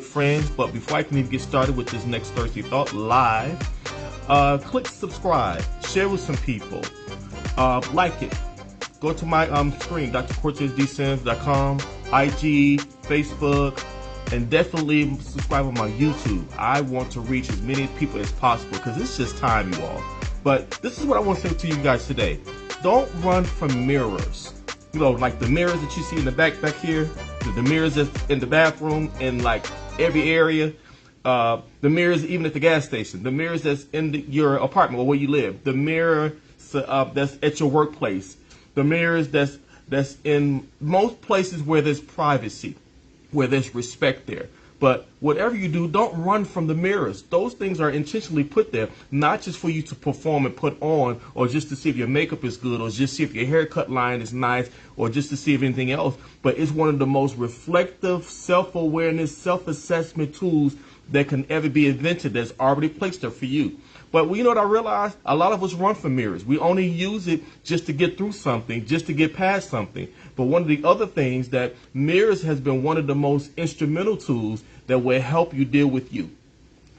friends. But before I can even get started with this next Thirsty Thought live, click subscribe, share with some people, like it. Go to my screen, drcortezdsims.com, IG, Facebook, and definitely subscribe on my YouTube. I want to reach as many people as possible because it's just time, you all. But this is what I want to say to you guys today. Don't run from mirrors. You know, like the mirrors that you see in the back here, the mirrors that's in the bathroom, in like every area, the mirrors even at the gas station, the mirrors that's in your apartment or where you live, the mirror that's at your workplace, the mirrors that's in most places where there's privacy, where there's respect there. But whatever you do, don't run from the mirrors. Those things are intentionally put there, not just for you to perform and put on, or just to see if your makeup is good, or just see if your haircut line is nice, or just to see if anything else. But it's one of the most reflective, self-awareness, self-assessment tools that can ever be invented that's already placed there for you. But you know what I realized? A lot of us run from mirrors. We only use it just to get through something, just to get past something. But one of the other things that mirrors has been one of the most instrumental tools that will help you deal with you.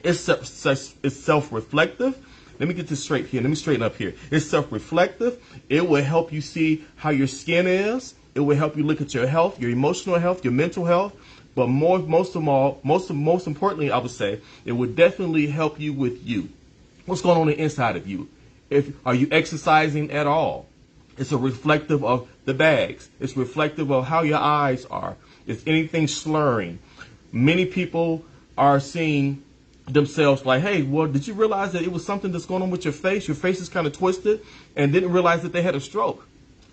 It's self-reflective. Let me get this straight here. Let me straighten up here. It's self-reflective. It will help you see how your skin is. It will help you look at your health, your emotional health, your mental health. But most importantly, I would say, it would definitely help you with you. What's going on inside of you? Are you exercising at all? It's a reflective of the bags. It's reflective of how your eyes are. Is anything slurring? Many people are seeing themselves like, hey, well, did you realize that it was something that's going on with your face? Your face is kind of twisted, and didn't realize that they had a stroke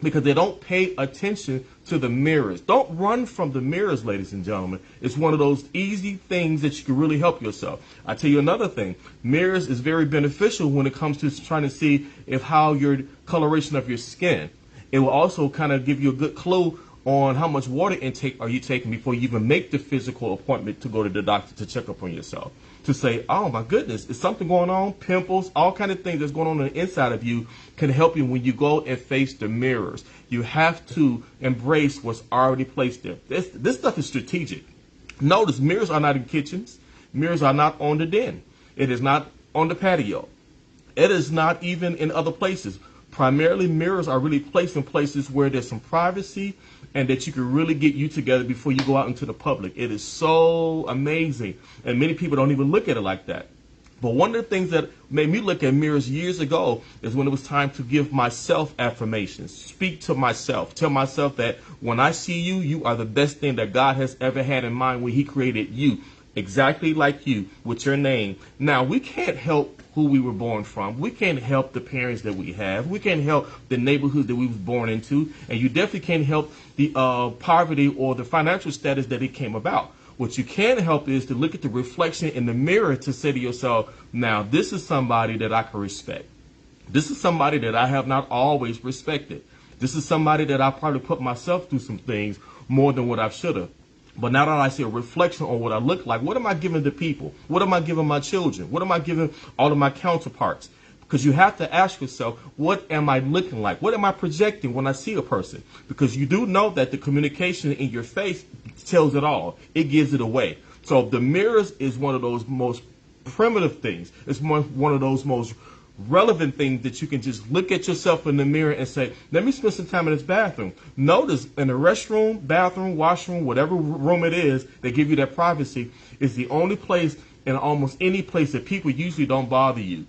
because they don't pay attention to the mirrors. Don't run from the mirrors, ladies and gentlemen. It's one of those easy things that you can really help yourself. I tell you another thing. Mirrors is very beneficial when it comes to trying to see if how your coloration of your skin. It will also kind of give you a good clue on how much water intake are you taking before you even make the physical appointment to go to the doctor to check up on yourself. To say, oh my goodness, is something going on? Pimples, all kind of things that's going on the inside of you can help you when you go and face the mirrors. You have to embrace what's already placed there. This stuff is strategic. Notice mirrors are not in kitchens. Mirrors are not on the den. It is not on the patio. It is not even in other places. Primarily, mirrors are really placed in places where there's some privacy and that you can really get you together before you go out into the public. It is so amazing. And many people don't even look at it like that. But one of the things that made me look at mirrors years ago is when it was time to give myself affirmations. Speak to myself. Tell myself that when I see you, you are the best thing that God has ever had in mind when he created you. Exactly like you, with your name. Now, we can't help who we were born from. We can't help the parents that we have. We can't help the neighborhood that we was born into. And you definitely can't help the poverty or the financial status that it came about. What you can help is to look at the reflection in the mirror to say to yourself, now, this is somebody that I can respect. This is somebody that I have not always respected. This is somebody that I probably put myself through some things more than what I should have. But now that I see a reflection on what I look like, what am I giving the people? What am I giving my children? What am I giving all of my counterparts? Because you have to ask yourself, what am I looking like? What am I projecting when I see a person? Because you do know that the communication in your face tells it all. It gives it away. So the mirrors is one of those most primitive things. It's one of those most relevant things that you can just look at yourself in the mirror and say, let me spend some time in this bathroom. Notice in the restroom, bathroom, washroom, whatever room it is, they give you that privacy, is the only place in almost any place that people usually don't bother you.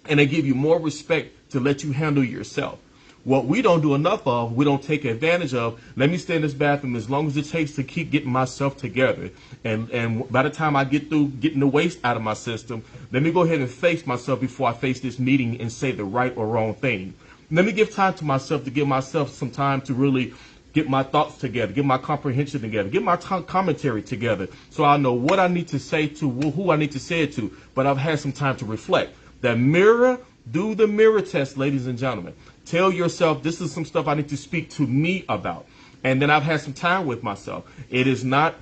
And they give you more respect to let you handle yourself. What we don't do enough of, we don't take advantage of, let me stay in this bathroom as long as it takes to keep getting myself together. And by the time I get through getting the waste out of my system, let me go ahead and face myself before I face this meeting and say the right or wrong thing. Let me give time to myself to give myself some time to really get my thoughts together, get my comprehension together, get my commentary together so I know what I need to say to who I need to say it to, but I've had some time to reflect. That mirror, do the mirror test, ladies and gentlemen. Tell yourself, this is some stuff I need to speak to me about. And then I've had some time with myself. It is not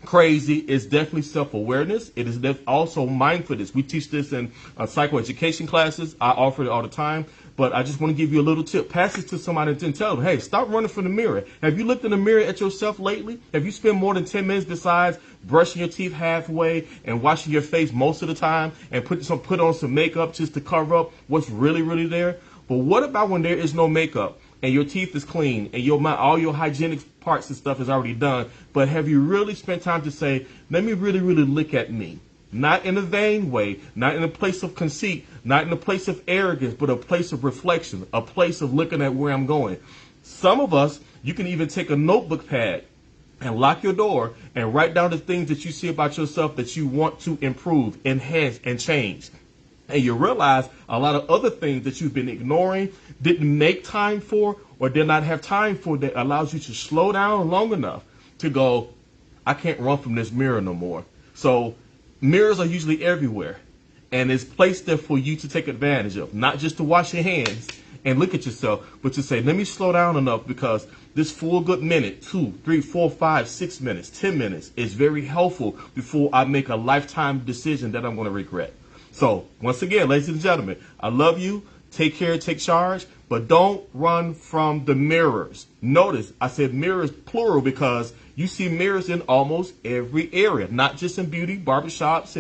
crazy. It's definitely self-awareness. It is also mindfulness. We teach this in psychoeducation classes. I offer it all the time. But I just want to give you a little tip. Pass it to somebody and tell them, hey, stop running from the mirror. Have you looked in the mirror at yourself lately? Have you spent more than 10 minutes besides brushing your teeth halfway and washing your face most of the time and put on some makeup just to cover up what's really there? But what about when there is no makeup and your teeth is clean and all your hygienic parts and stuff is already done, but have you really spent time to say, let me really look at me? Not in a vain way, not in a place of conceit, not in a place of arrogance, but a place of reflection, a place of looking at where I'm going. Some of us, you can even take a notebook pad and lock your door and write down the things that you see about yourself that you want to improve, enhance, and change. And you realize a lot of other things that you've been ignoring, didn't make time for, or did not have time for, that allows you to slow down long enough to go, I can't run from this mirror no more. So mirrors are usually everywhere, and it's placed there for you to take advantage of, not just to wash your hands and look at yourself, but to say, let me slow down enough, because this full good minute, 2, 3, 4, 5, 6 minutes, 10 minutes is very helpful before I make a lifetime decision that I'm going to regret. So once again, ladies and gentlemen, I love you. Take care, take charge, but don't run from the mirrors. Notice I said mirrors plural because you see mirrors in almost every area, not just in beauty, barbershops,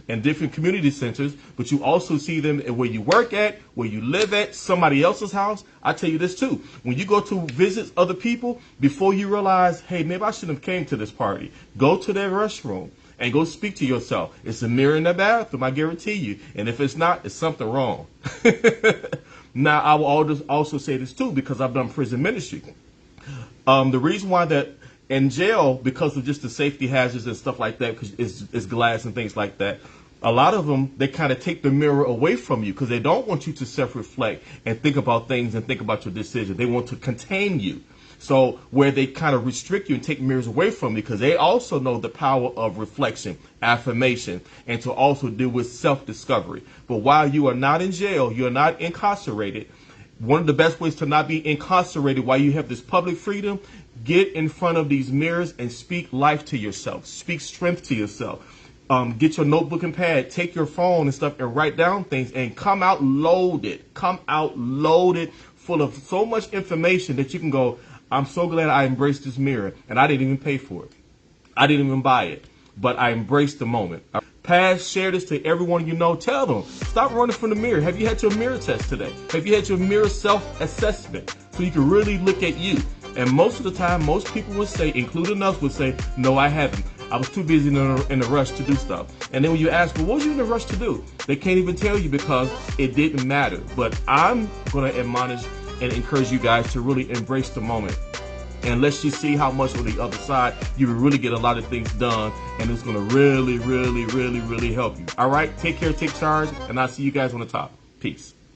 and different community centers, but you also see them where you work at, where you live at, somebody else's house. I tell you this too. When you go to visit other people, before you realize, hey, maybe I shouldn't have came to this party, go to their restroom and go speak to yourself. It's a mirror in the bathroom, I guarantee you. And if it's not, it's something wrong. Now, I will also say this too, because I've done prison ministry. The reason why that in jail, because of just the safety hazards and stuff like that, because it's glass and things like that, a lot of them, they kind of take the mirror away from you because they don't want you to self-reflect and think about things and think about your decision. They want to contain you. So where they kind of restrict you and take mirrors away from you, because they also know the power of reflection, affirmation, and to also deal with self-discovery. But while you are not in jail, you're not incarcerated, one of the best ways to not be incarcerated while you have this public freedom, get in front of these mirrors and speak life to yourself. Speak strength to yourself. Get your notebook and pad, take your phone and stuff and write down things and come out loaded full of so much information that you can go, I'm so glad I embraced this mirror and I didn't even pay for it. I didn't even buy it, but I embraced the moment. Pass, share this to everyone you know. Tell them, stop running from the mirror. Have you had your mirror test today? Have you had your mirror self-assessment so you can really look at you? And most of the time, most people would say, including us, would say, no, I haven't. I was too busy in a rush to do stuff. And then when you ask, well, what was you in a rush to do? They can't even tell you because it didn't matter. But I'm going to admonish and encourage you guys to really embrace the moment. And let's just see how much on the other side you will really get a lot of things done. And it's going to really help you. All right, take care, take charge, and I'll see you guys on the top. Peace.